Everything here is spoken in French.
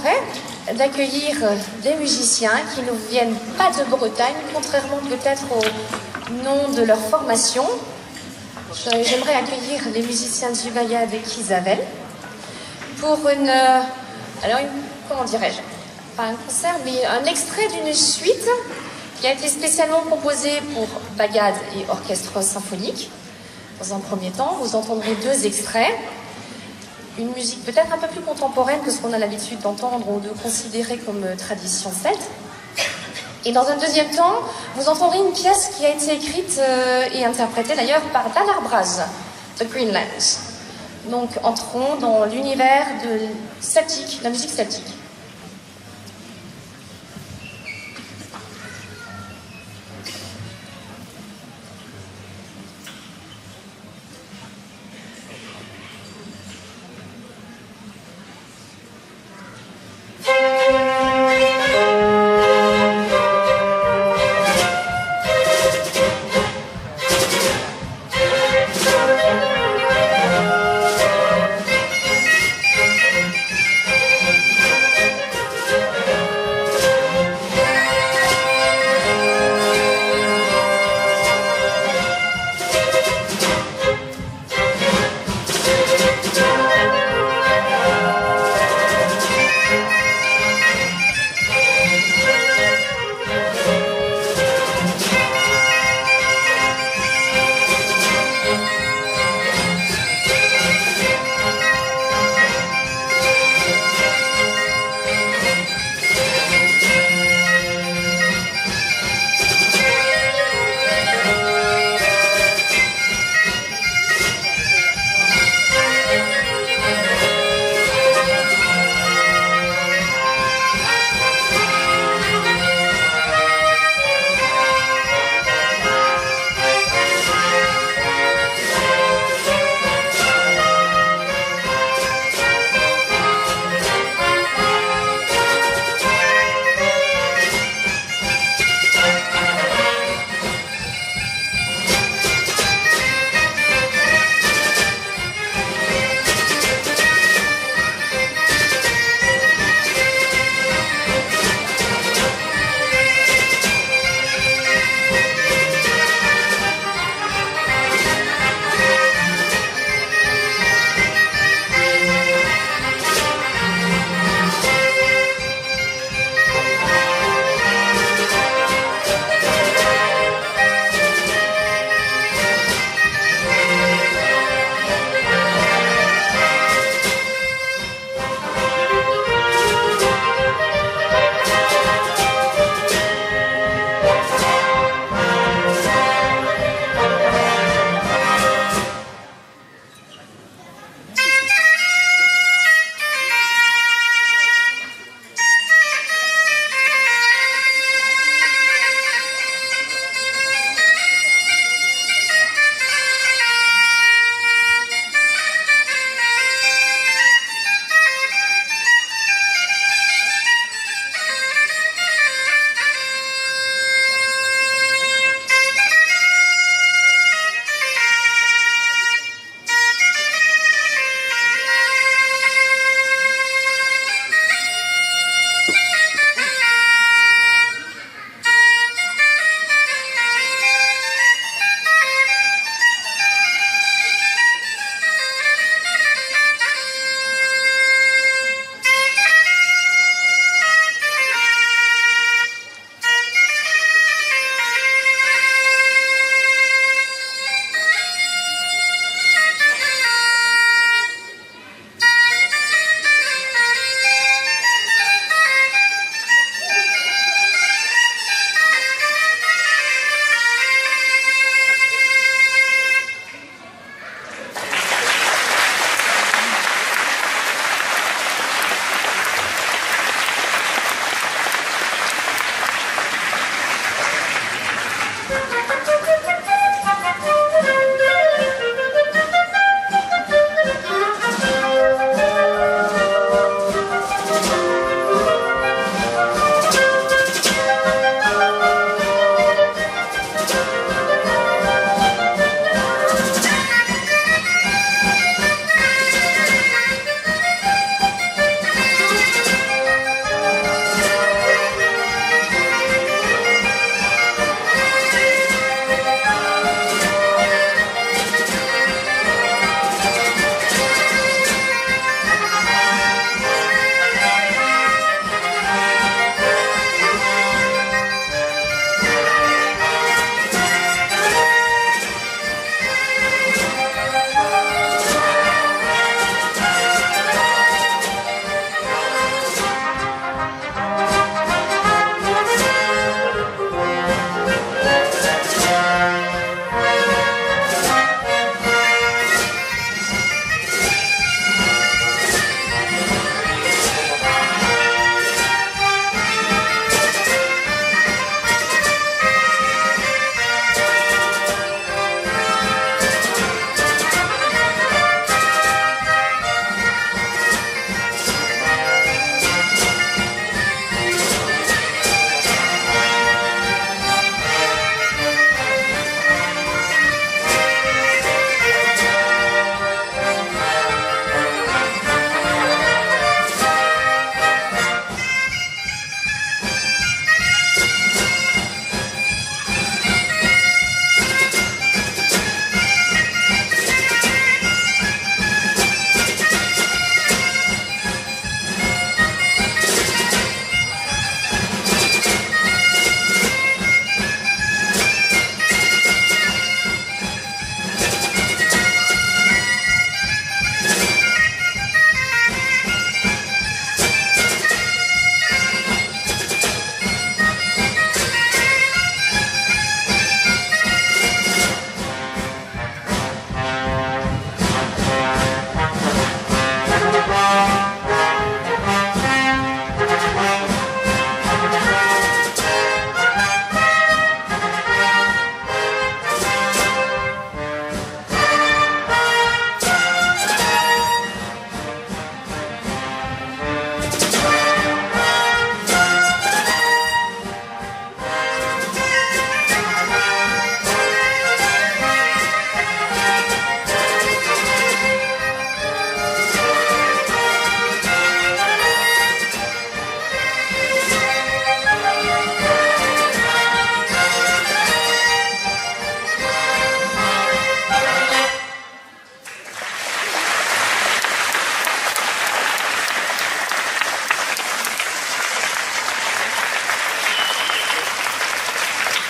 permettrait d'accueillir des musiciens qui ne viennent pas de Bretagne, contrairement peut-être au nom de leur formation. J'aimerais accueillir les musiciens de Zubayad et Kizavel pour comment dirais-je, pas un concert, mais un extrait d'une suite qui a été spécialement composée pour Bagad et orchestre symphonique. Dans un premier temps, vous entendrez 2 extraits. Une musique peut-être un peu plus contemporaine que ce qu'on a l'habitude d'entendre ou de considérer comme tradition celte. Et dans un deuxième temps, vous entendrez une pièce qui a été écrite et interprétée d'ailleurs par Dalar Braz, The Greenlands. Donc entrons dans l'univers celtique, la musique celtique.